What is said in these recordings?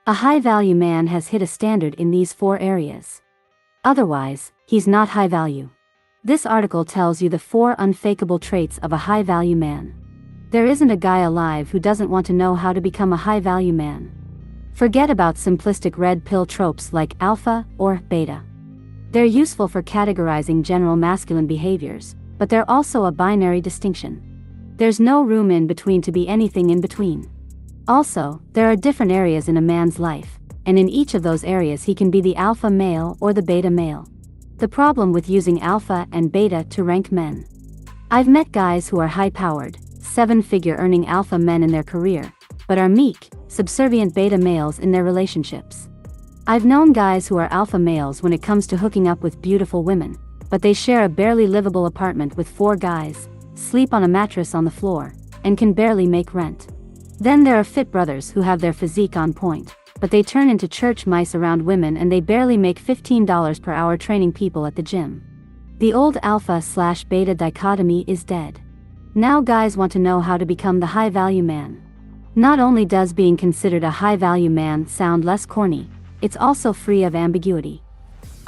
A high-value man has hit a standard in these 4 areas. Otherwise, he's not high value. This article tells you the 4 unfakeable traits of a high-value man. There isn't a guy alive who doesn't want to know how to become a high-value man. Forget about simplistic red pill tropes like alpha or beta. They're useful for categorizing general masculine behaviors, but they're also a binary distinction. There's no room in between to be anything in between. Also, there are different areas in a man's life, and in each of those areas he can be the alpha male or the beta male. The problem with using alpha and beta to rank men. I've met guys who are high-powered, 7-figure earning alpha men in their career, but are meek, subservient beta males in their relationships. I've known guys who are alpha males when it comes to hooking up with beautiful women, but they share a barely livable apartment with 4 guys, sleep on a mattress on the floor, and can barely make rent. Then there are fit brothers who have their physique on point, but they turn into church mice around women and they barely make $15 per hour training people at the gym. The old alpha/beta dichotomy is dead. Now guys want to know how to become the high-value man. Not only does being considered a high-value man sound less corny, it's also free of ambiguity.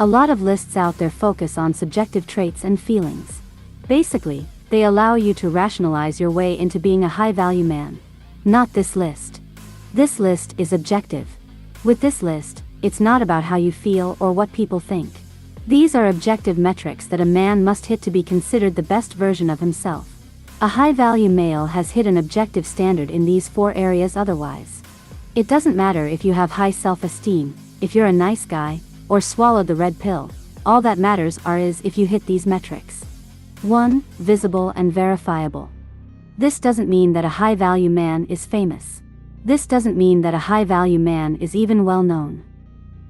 A lot of lists out there focus on subjective traits and feelings. Basically, they allow you to rationalize your way into being a high-value man. Not this list. This list is objective. With this list, it's not about how you feel or what people think. These are objective metrics that a man must hit to be considered the best version of himself. A high-value male has hit an objective standard in these 4 areas otherwise. It doesn't matter if you have high self-esteem, if you're a nice guy, or swallowed the red pill. All that matters is if you hit these metrics. 1. Visible and verifiable. This doesn't mean that a high-value man is famous. This doesn't mean that a high-value man is even well known.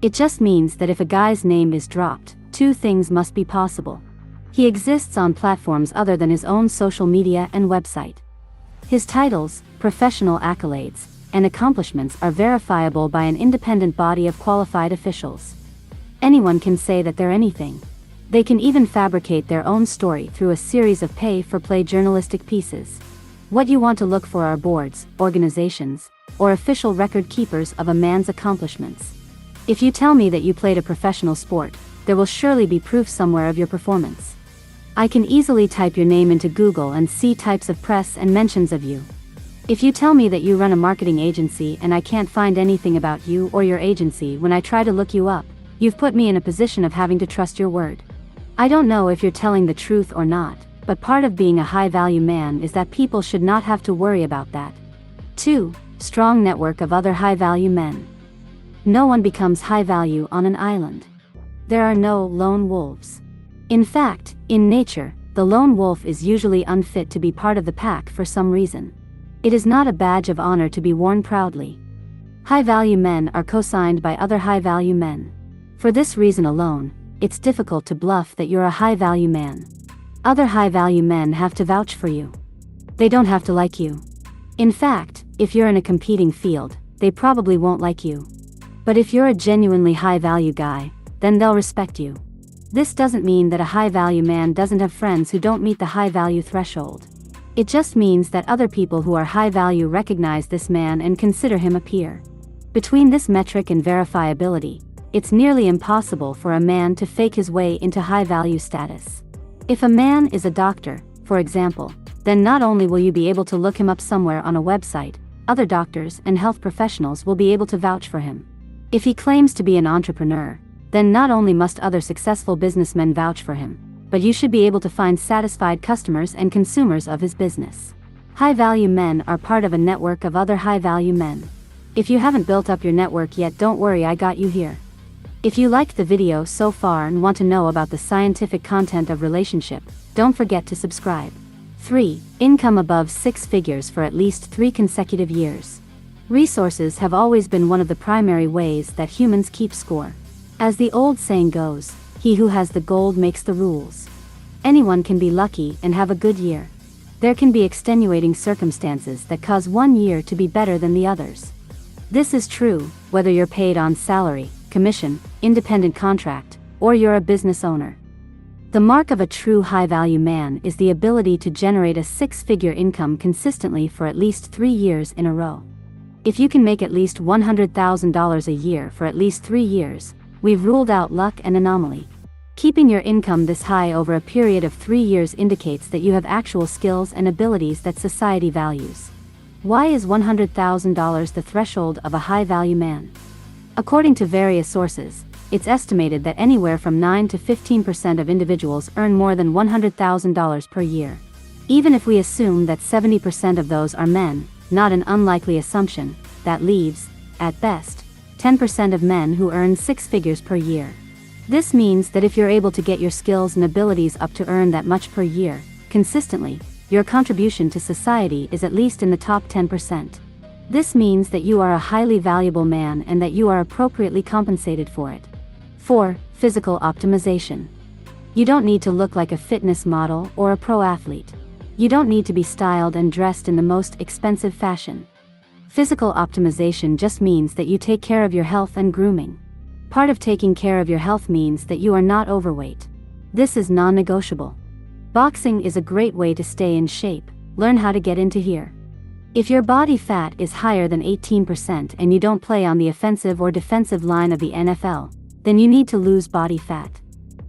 It just means that if a guy's name is dropped, 2 things must be possible. He exists on platforms other than his own social media and website. His titles, professional accolades, and accomplishments are verifiable by an independent body of qualified officials. Anyone can say that they're anything. They can even fabricate their own story through a series of pay-for-play journalistic pieces. What you want to look for are boards, organizations, or official record keepers of a man's accomplishments. If you tell me that you played a professional sport, there will surely be proof somewhere of your performance. I can easily type your name into Google and see types of press and mentions of you. If you tell me that you run a marketing agency and I can't find anything about you or your agency when I try to look you up, you've put me in a position of having to trust your word. I don't know if you're telling the truth or not, but part of being a high-value man is that people should not have to worry about that. 2. Strong network of other high-value men. No one becomes high-value on an island. There are no lone wolves. In fact, in nature, the lone wolf is usually unfit to be part of the pack for some reason. It is not a badge of honor to be worn proudly. High-value men are co-signed by other high-value men. For this reason alone, it's difficult to bluff that you're a high-value man. Other high-value men have to vouch for you. They don't have to like you. In fact, if you're in a competing field, they probably won't like you. But if you're a genuinely high-value guy, then they'll respect you. This doesn't mean that a high-value man doesn't have friends who don't meet the high-value threshold. It just means that other people who are high-value recognize this man and consider him a peer. Between this metric and verifiability, it's nearly impossible for a man to fake his way into high-value status. If a man is a doctor, for example, then not only will you be able to look him up somewhere on a website, other doctors and health professionals will be able to vouch for him. If he claims to be an entrepreneur, then not only must other successful businessmen vouch for him, but you should be able to find satisfied customers and consumers of his business. High-value men are part of a network of other high-value men. If you haven't built up your network yet, don't worry, I got you here. If you liked the video so far and want to know about the scientific content of relationship, don't forget to subscribe. 3. Income above 6 figures for at least 3 consecutive years. Resources have always been one of the primary ways that humans keep score. As the old saying goes, he who has the gold makes the rules. Anyone can be lucky and have a good year. There can be extenuating circumstances that cause one year to be better than the others. This is true, whether you're paid on salary, commission, independent contract, or you're a business owner. The mark of a true high-value man is the ability to generate a 6-figure income consistently for at least 3 years in a row. If you can make at least $100,000 a year for at least 3 years, we've ruled out luck and anomaly. Keeping your income this high over a period of 3 years indicates that you have actual skills and abilities that society values. Why is $100,000 the threshold of a high-value man? According to various sources, it's estimated that anywhere from 9 to 15% of individuals earn more than $100,000 per year. Even if we assume that 70% of those are men, not an unlikely assumption, that leaves, at best, 10% of men who earn 6 figures per year. This means that if you're able to get your skills and abilities up to earn that much per year, consistently, your contribution to society is at least in the top 10%. This means that you are a highly valuable man and that you are appropriately compensated for it. 4. Physical optimization. You don't need to look like a fitness model or a pro athlete. You don't need to be styled and dressed in the most expensive fashion. Physical optimization just means that you take care of your health and grooming. Part of taking care of your health means that you are not overweight. This is non-negotiable. Boxing is a great way to stay in shape. Learn how to get into here. If your body fat is higher than 18% and you don't play on the offensive or defensive line of the NFL, then you need to lose body fat.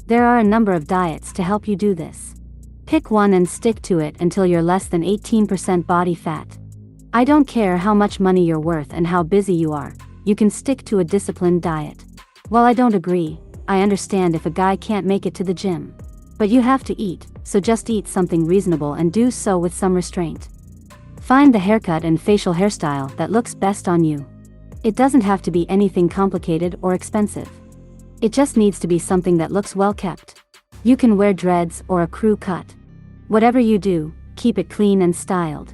There are a number of diets to help you do this. Pick one and stick to it until you're less than 18% body fat. I don't care how much money you're worth and how busy you are, you can stick to a disciplined diet. While I don't agree, I understand if a guy can't make it to the gym. But you have to eat, so just eat something reasonable and do so with some restraint. Find the haircut and facial hairstyle that looks best on you. It doesn't have to be anything complicated or expensive. It just needs to be something that looks well kept. You can wear dreads or a crew cut. Whatever you do, keep it clean and styled.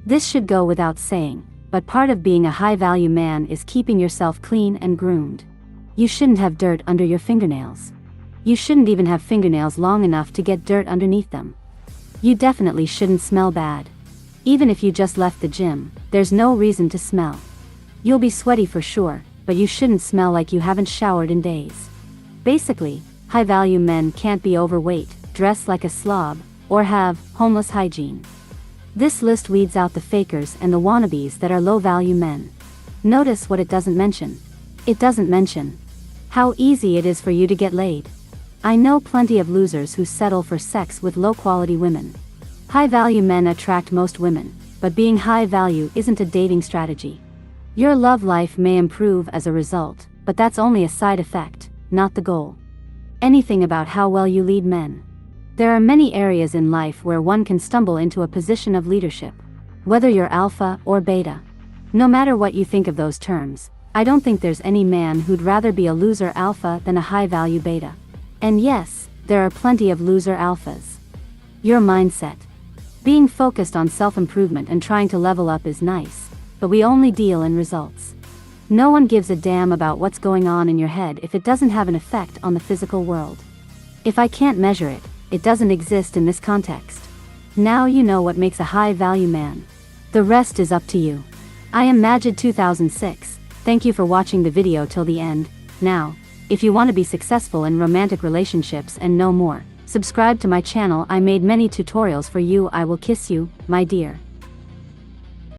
This should go without saying, but part of being a high-value man is keeping yourself clean and groomed. You shouldn't have dirt under your fingernails. You shouldn't even have fingernails long enough to get dirt underneath them. You definitely shouldn't smell bad. Even if you just left the gym, there's no reason to smell. You'll be sweaty for sure, but you shouldn't smell like you haven't showered in days. Basically, high-value men can't be overweight, dress like a slob, or have homeless hygiene. This list weeds out the fakers and the wannabes that are low-value men. Notice what it doesn't mention. It doesn't mention how easy it is for you to get laid. I know plenty of losers who settle for sex with low-quality women. High-value men attract most women, but being high-value isn't a dating strategy. Your love life may improve as a result, but that's only a side effect, not the goal. Anything about how well you lead men. There are many areas in life where one can stumble into a position of leadership. Whether you're alpha or beta. No matter what you think of those terms, I don't think there's any man who'd rather be a loser alpha than a high-value beta. And yes, there are plenty of loser alphas. Your mindset. Being focused on self-improvement and trying to level up is nice, but we only deal in results. No one gives a damn about what's going on in your head if it doesn't have an effect on the physical world. If I can't measure it, it doesn't exist in this context. Now you know what makes a high-value man. The rest is up to you. I am Majid 2006, thank you for watching the video till the end. Now, if you want to be successful in romantic relationships and know more, subscribe to my channel. I made many tutorials for you. I will kiss you, my dear.